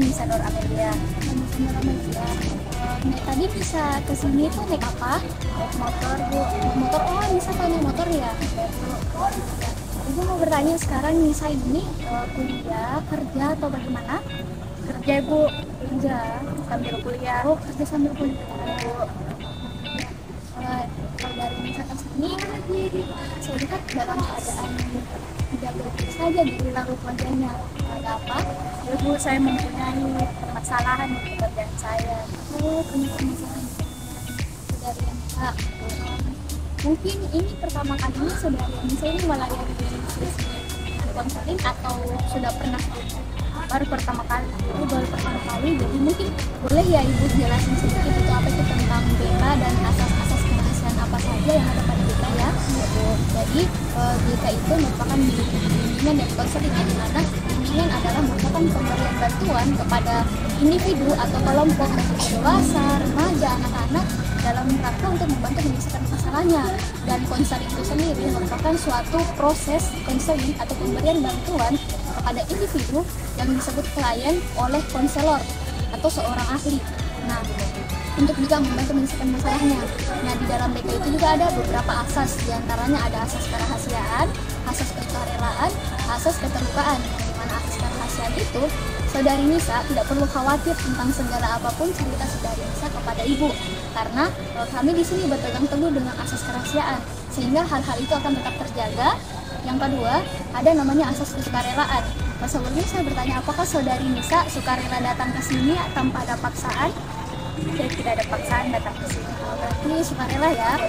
Nisa Nur Amelia. Nur Amelia. Tadi bisa ke sini tuh naik apa? Naik motor Bu. Motor. Oh, Nisa tahu naik motor ya? Ibu mau bertanya sekarang Nisa ini kuliah, kerja atau bagaimana? Kerja Bu, Kerja. sambil kuliah. Oh, kerja sambil kuliah. Kalau dari Nisa ke sini, saya lihat dalam keadaan tidak baik saja di lalu keluarganya. Ada apa? Ya Bu, saya mempunyai permasalahan di pekerjaan saya. Oh, punya permasalahan saudari Nisa. Mungkin ini pertama kalinya saudari Nisa ini melayani sesi konseling atau sudah pernah? Baru pertama kali. Ini baru pertama kali, jadi mungkin boleh ya Ibu jelasin sedikit itu apa itu tentang beta dan asas-asas kerahasiaan apa saja yang ada pada beta ya. Jadi beta itu merupakan bimbingan dan konseling yang dimana bimbingan adalah merupakan pemberian bantuan kepada individu atau kelompok baik dewasa, remaja, anak-anak dalam rangka untuk membantu menyelesaikan masalahnya. Dan konseling itu sendiri merupakan suatu proses konseling atau pemberian bantuan kepada individu yang disebut klien oleh konselor atau seorang ahli. Nah, untuk juga membantu menyelesaikan masalahnya. Nah, di dalam BK itu juga ada beberapa asas, diantaranya ada asas kerahasiaan, asas kesukarelaan, asas keterbukaan. Di mana asas kerahasiaan itu, saudari Nisa tidak perlu khawatir tentang segala apapun cerita saudari Nisa kepada ibu, karena kami di sini berpegang teguh dengan asas kerahasiaan, sehingga hal-hal itu akan tetap terjaga. Yang kedua, ada namanya asas kesukarelaan. Sebelumnya saya bertanya, apakah saudari Nisa sukarela datang ke sini tanpa ada paksaan? Saya tidak ada paksaan datang ke sini. Berarti sukarela ya.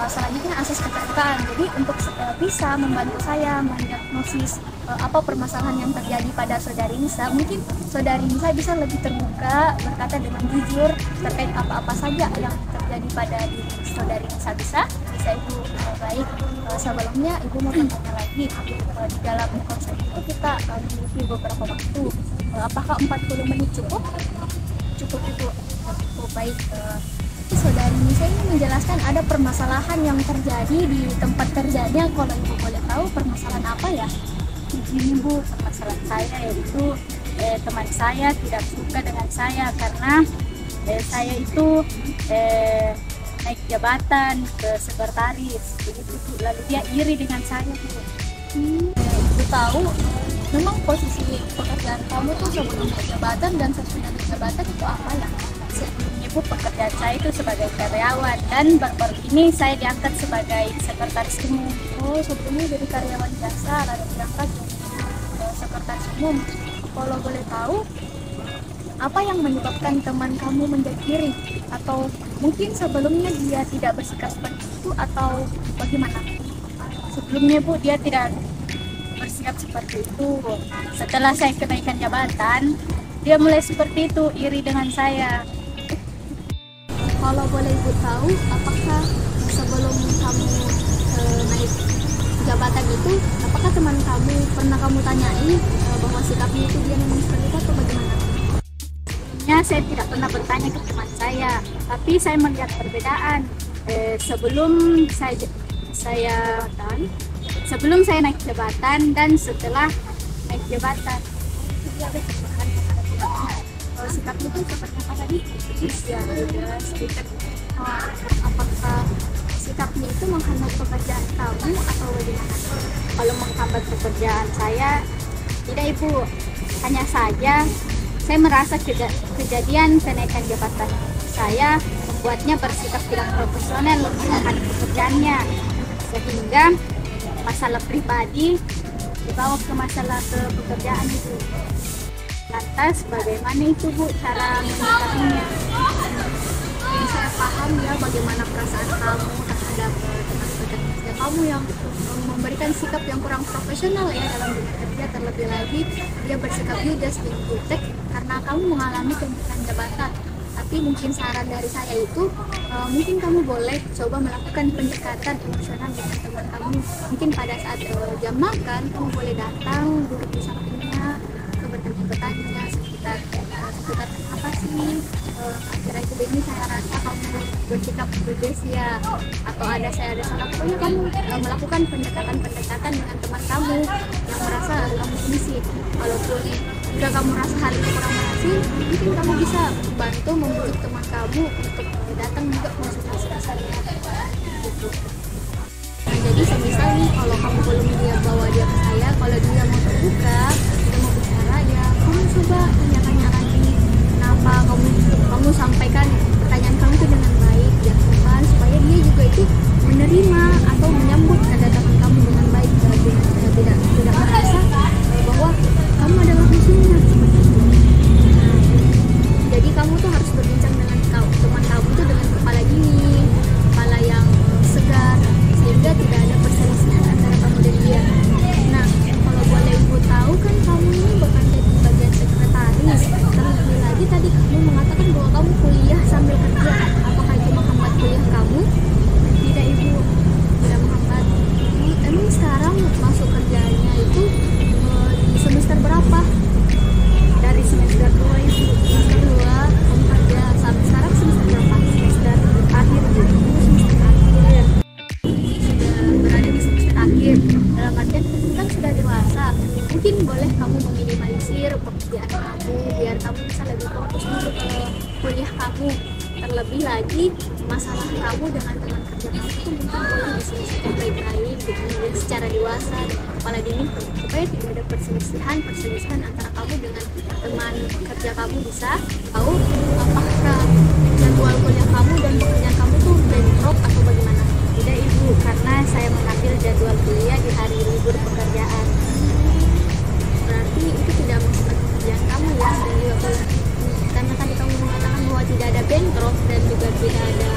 Selanjutnya asas keterbukaan. Jadi untuk bisa membantu saya mendiagnosis apa permasalahan yang terjadi pada saudari Nisa, mungkin saudari Nisa bisa lebih terbuka berkata dengan jujur terkait apa-apa saja yang terjadi pada diri saudari Nisa. Bisa Ibu. Baik, sebelumnya Ibu mau bertanya lagi. Di dalam konsep itu kita memiliki beberapa waktu. Apakah 40 menit cukup? Cukup Ibu. Baik, saudari Nisa ini menjelaskan ada permasalahan yang terjadi di tempat kerjanya. Kalau Ibu boleh tahu permasalahan apa ya? Ini Bu, permasalahan saya yaitu teman saya tidak suka dengan saya karena saya itu naik jabatan ke sekretaris begitu Bu. Lalu dia iri dengan saya Bu. Ibu tahu memang posisi pekerjaan kamu tuh sebelum naik jabatan dan sesudah naik jabatan itu apa ya? Sebelumnya Bu, pekerjaan saya itu sebagai karyawan dan baru ini saya diangkat sebagai sekretaris umum. Oh, sebelumnya dari karyawan biasa lalu diangkat jadi sekretaris umum. Kalau boleh tahu, apa yang menyebabkan teman kamu menjadi iri? Atau mungkin sebelumnya dia tidak bersikap seperti itu atau bagaimana? Sebelumnya Bu, dia tidak bersikap seperti itu. Setelah saya kenaikan jabatan, dia mulai seperti itu, iri dengan saya. Kalau boleh Ibu tahu, apakah sebelum kamu naik jabatan itu, apakah teman kamu pernah kamu tanyain bahwa sikapnya itu dia memang seperti itu atau bagaimana? Sebelumnya saya tidak pernah bertanya ke teman saya, tapi saya melihat perbedaan sebelum saya naik jabatan dan setelah naik jabatan. Dia ada perubahan kepada sikapnya. Sikapnya itu seperti apa tadi? Ya, sudah sedikit. Apakah sikapnya itu menghambat pekerjaan kamu atau bagaimana? Kalau menghambat pekerjaan saya, tidak Ibu. Hanya saja saya merasa kejadian kenaikan jabatan saya membuatnya bersikap tidak profesional menangani pekerjaannya, sehingga masalah pribadi dibawa ke masalah ke pekerjaan itu. Lantas bagaimana itu Bu cara menyikapinya? Saya paham ya bagaimana perasaan kamu terhadap teman kerja kamu yang memberikan sikap yang kurang profesional ya dalam dunia kerja, terlebih lagi dia bersikap judes dan jutek karena kamu mengalami kenaikan jabatan. Tapi mungkin saran dari saya itu mungkin kamu boleh coba melakukan pendekatan emosional dengan teman kamu. Mungkin pada saat jam makan kamu boleh datang duduk di sampingnya, bertanya sekitar apa sih akhir-akhir ini saya rasa kamu bersikap judes ya, atau ada salah. Pokoknya kamu melakukan pendekatan dengan teman kamu yang merasa kamu ini sih, walaupun jika kamu rasa hal itu kurang berhasil, mungkin kamu bisa bantu membujuk teman kamu untuk datang juga konsultasi rasanya gitu. Nah, jadi semisal nih kalau kamu belum dia bawa dia ke saya, kalau dia mau terbuka, dia mau bicara, ya kamu coba tanya-tanya lagi kenapa kamu sampaikan pertanyaan kamu itu dengan baik ya Tuhan, supaya dia juga itu menerima atau menyambut kedatangan kamu dengan baik, tidak merasa bahwa kamu adalah musuhnya seperti itu. Nah, jadi kamu tuh harus berbincang dengan teman kamu itu dengan kepala dingin, kepala yang segar, sehingga tidak ada perselisihan antara kamu dan dia. Nah, kalau boleh ibu tahu kan kamu ini bekerja di bagian sekretaris. Terlebih lagi tadi kamu mengatakan bahwa kamu kuliah sambil kerja. Apakah itu menghambat kuliah kamu? Tidak ibu, tidak menghambat. Emang sekarang masuk kerjanya itu di semester berapa? Dari semester 2 ibu. Semester 2 kamu kerja sampai sekarang semester berapa? Semester akhir ibu. Semester akhir. Sudah berada di semester akhir. Dalam artian kan sudah dewasa. Mungkin boleh kamu meminimalisir pekerjaan kamu biar kamu bisa lebih fokus untuk kuliah kamu. Terlebih lagi masalah kamu dengan teman kerja kamu itu mungkin boleh diselesaikan baik-baik dengan secara dewasa dan kepala dingin, supaya tidak ada perselisihan antara kamu dengan teman kerja kamu. Bisa tahu apakah jadwal kuliah kamu dan pekerjaan kamu tuh bentrok atau bagaimana? Tidak ibu, karena saya mengambil jadwal kuliah di hari libur pekerjaan. Berarti itu tidak menghambat pekerjaan kamu ya, dan juga kuliah. Karena tadi kamu mengatakan bahwa tidak ada bentrok dan juga tidak ada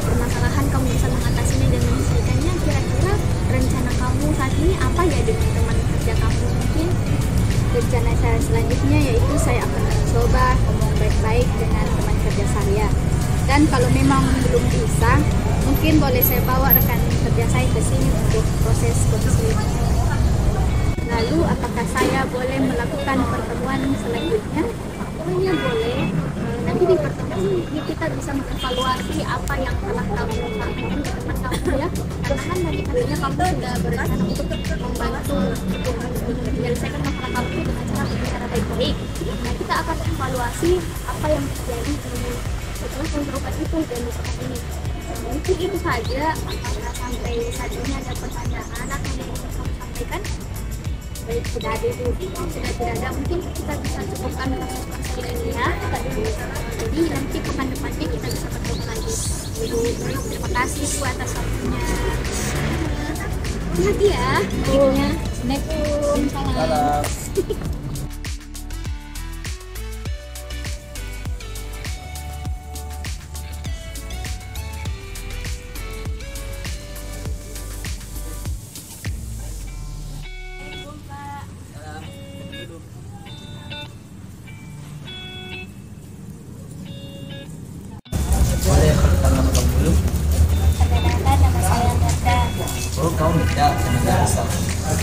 permasalahan, kamu bisa mengatasinya dan menyelesaikannya. Kira-kira rencana kamu saat ini apa ya dengan teman kerja kamu? Mungkin rencana saya selanjutnya yaitu saya akan mencoba ngomong baik-baik dengan teman kerja saya. Dan kalau memang belum bisa, mungkin boleh saya bawa rekan kerja saya ke sini untuk proses konseling. Lalu apakah saya boleh melakukan pertemuan selanjutnya? Oh iya boleh. Nanti di pertemuan ini kita bisa mengevaluasi apa yang telah kamu sampaikan ke teman kamu ya. Karena kan tadi katanya kamu sudah berencana untuk membantu untuk menyelesaikan masalah kamu itu dengan cara berbicara baik-baik. Nah, kita akan evaluasi apa yang terjadi setelah konstruksi itu dan misalkan ini. Mungkin itu saja. Apakah sampai saat ini ada pertanyaan atau yang ingin kamu sampaikan? Baik, sudah ada itu, sudah tidak ada, mungkin kita bisa cukupkan kasus ini ya. Jadi nanti pekan depannya kita bisa bertemu lagi. Ibu, terima kasih Bu atas waktunya. Hati ya, ibunya. Assalamualaikum. Salam. Boleh pertama kamu dulu. Perkenalkan, nama saya Nanda. Oh, kamu Nida, teman Nisa.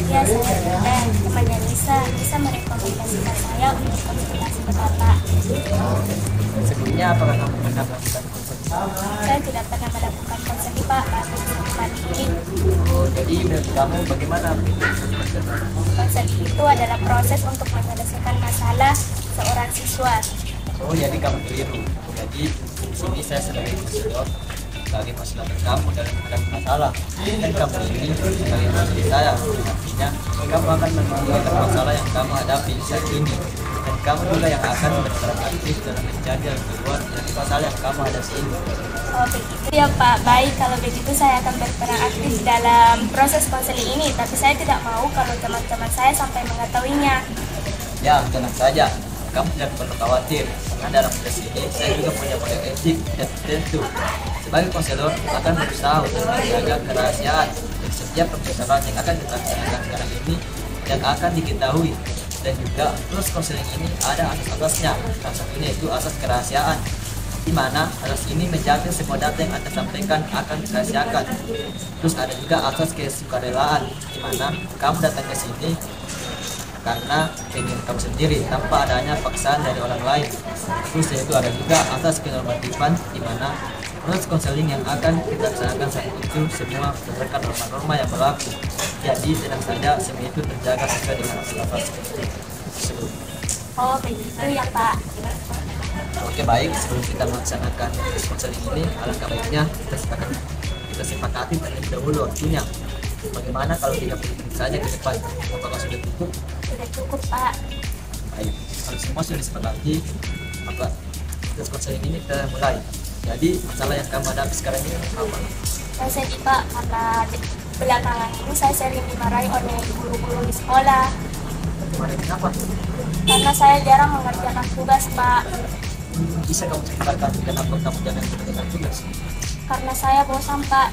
Ya, saya Nanda, temannya Nisa. Bisa merekomendasikan saya untuk konsultasi ke Bapak. Sebelumnya apakah kamu pernah melakukan konsultasi? Saya tidak pernah melakukan konseling Pak, baru kali ini. Oh, jadi menurut kamu bagaimana? Konseling itu adalah proses untuk menyelesaikan masalah seorang siswa. Oh, jadi kamu keliru. Jadi di sini saya sebagai konselor bagi masalah kamu dalam menghadapi masalah, dan kamu ini sebagai konselor saya. Artinya kamu akan menyelesaikan masalah yang kamu hadapi saat ini, dan kamu juga yang akan berperan aktif dalam mencari jalan keluar dari masalah yang kamu hadapi ini. Oh begitu ya Pak, baik, kalau begitu saya akan berperan aktif dalam proses konseling ini, tapi saya tidak mau kalau teman-teman saya sampai mengetahuinya. Ya, tenang saja. Kamu tidak perlu khawatir, karena dalam proses ini saya juga punya kode etik dan tertentu. Sebagai konselor, akan berusaha untuk menjaga kerahasiaan dan setiap perbicaraan yang akan dilaksanakan sekarang ini yang akan diketahui. Dan juga terus konseling ini ada asas-asasnya. Salah satunya itu asas kerahasiaan, di mana asas ini menjaga semua data yang Anda sampaikan akan dirahasiakan. Terus ada juga asas kesukarelaan, di mana kamu datang ke sini karena keinginan kamu sendiri tanpa adanya paksaan dari orang lain. Terus yaitu ada juga asas kenormatifan, di mana proses konseling yang akan kita laksanakan saat itu semua berdasarkan norma-norma yang berlaku. Jadi tenang saja, semua itu terjaga sesuai dengan asas tersebut. Oh begitu ya Pak. Oke baik, sebelum kita melaksanakan konseling ini, alangkah baiknya kita sepakati terlebih dahulu waktunya. Bagaimana kalau 30 menit saja ke depan? Apakah sudah cukup? Sudah cukup Pak. Baik, kalau semua sudah disepakati, maka proses konseling ini kita mulai. Jadi masalah yang kamu hadapi sekarang ini apa? Saya sedih Pak karena belakangan ini saya sering dimarahi oleh guru-guru di sekolah Kemarin kenapa? karena saya jarang mengerjakan tugas Pak. Bisa kamu ceritakan kenapa kamu jangan mengerjakan tugas? Karena saya bosan Pak.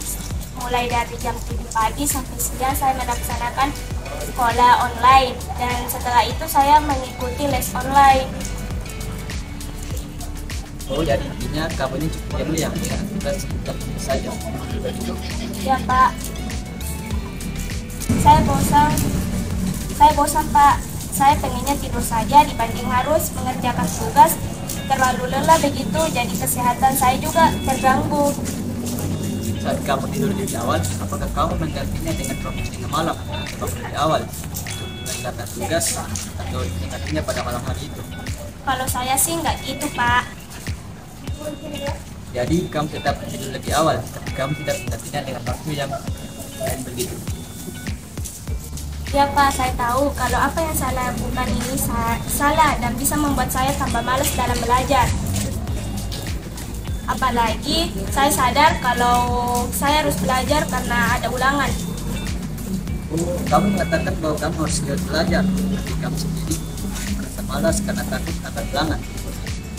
Mulai dari jam 7 pagi sampai siang saya melaksanakan sekolah online dan setelah itu saya mengikuti les online. Oh, jadi intinya kamu ini cukup jenuh ya dengan tugas saja. Ya Pak. Saya bosan Pak. Saya pengennya tidur saja dibanding harus mengerjakan tugas. Terlalu lelah begitu, jadi kesehatan saya juga terganggu. Saat kamu tidur di awal, apakah kamu menggantinya dengan bangun tengah malam atau bangun di awal untuk mengerjakan tugas atau menggantinya pada malam hari itu? Kalau saya sih nggak gitu Pak. Jadi kamu tetap tidur lebih awal, tapi kamu tidak menggantinya dengan waktu yang lain begitu. Ya Pak, saya tahu kalau apa yang saya lakukan ini salah dan bisa membuat saya tambah malas dalam belajar. Apalagi saya sadar kalau saya harus belajar karena ada ulangan. Kamu mengatakan bahwa kamu harus belajar, tapi kamu sendiri merasa malas karena takut akan ulangan.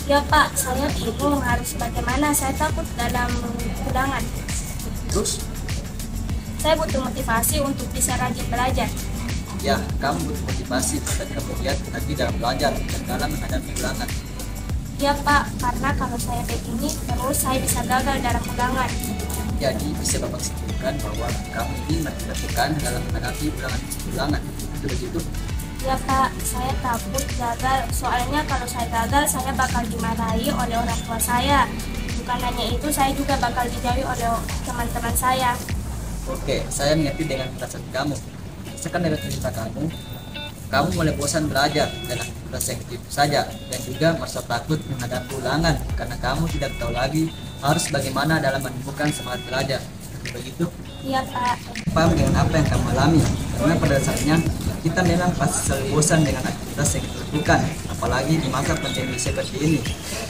Ya Pak, saya bingung harus bagaimana, saya takut dalam ulangan. Terus, Saya butuh motivasi untuk bisa rajin belajar. ya kamu butuh motivasi dan kamu lihat lagi dalam belajar dan dalam menghadapi ulangan. Ya Pak, karena kalau saya begini terus saya bisa gagal dalam ulangan. Jadi bisa Bapak simpulkan bahwa kamu ini mati-matikan dalam menghadapi ulangan. Itu begitu? Ya Pak, saya takut gagal. Soalnya kalau saya gagal, saya bakal dimarahi oleh orang tua saya. Bukan hanya itu, saya juga bakal dijauhi oleh teman-teman saya. Oke, saya mengerti dengan perasaan kamu. Sekarang dari cerita kamu mulai bosan belajar dan aktivitas yang itu saja, dan juga merasa takut menghadapi ulangan karena kamu tidak tahu lagi harus bagaimana dalam menemukan semangat belajar. Begitu? Iya Pak. Paham dengan apa yang kamu alami, karena pada dasarnya kita memang pasti selalu bosan dengan aktivitas yang kita lakukan, apalagi di masa pandemi seperti ini.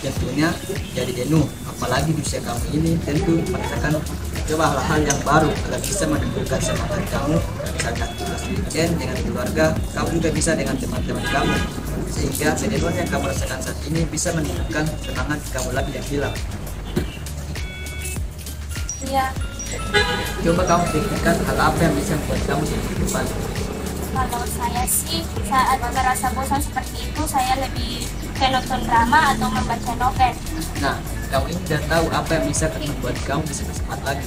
Tentunya jadi jenuh, apalagi di usia kamu ini tentu merasakan coba hal-hal yang baru agar bisa menumbuhkan semangat kamu. Misalnya aktivitas weekend dengan keluarga, kamu juga bisa dengan teman-teman kamu, sehingga kejenuhan yang kamu rasakan saat ini bisa menumbuhkan semangat kamu lagi yang hilang. Iya. Coba kamu pikirkan hal apa yang bisa membuat kamu lebih depan. Kalau saya sih saat merasa bosan seperti itu, saya lebih ke nonton drama atau membaca novel. Nah, kamu ini sudah tahu apa yang bisa membuat kamu bisa bersemangat lagi.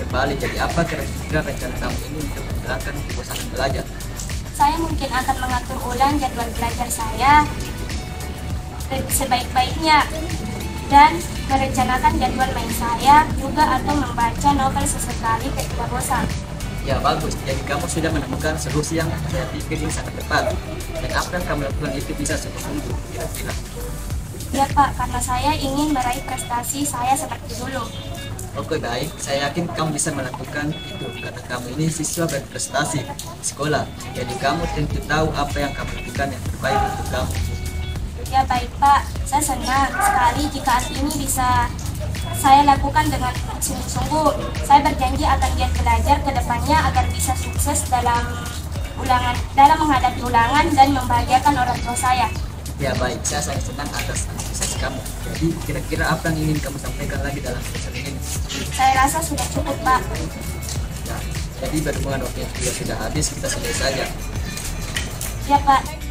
Kembali, jadi apa kira-kira rencana kamu ini untuk menghilangkan kebosanan belajar? Saya mungkin akan mengatur ulang jadwal belajar saya sebaik-baiknya dan merencanakan jadwal main saya juga atau membaca novel sesekali ketika bosan. Ya bagus, jadi kamu sudah menemukan solusi yang saya pikir ini sangat tepat. Dan apa yang kamu lakukan itu bisa sungguh-sungguh kira-kira. Ya Pak, karena saya ingin meraih prestasi saya seperti dulu. Oke baik, saya yakin kamu bisa melakukan itu karena kamu ini siswa berprestasi di sekolah. Jadi kamu tentu tahu apa yang kamu lakukan yang terbaik untuk kamu. Ya baik Pak, saya senang sekali jika hal ini bisa saya lakukan dengan sungguh-sungguh. Saya berjanji akan giat belajar ke depannya agar bisa sukses dalam menghadapi ulangan dan membahagiakan orang tua saya. Ya baik, saya sangat senang atas antusias kamu. Jadi kira-kira apa yang ingin kamu sampaikan lagi dalam sesi ini? Saya rasa sudah cukup Pak. Ya, jadi berhubungan waktu yang sudah habis, kita selesai saja. Ya Pak.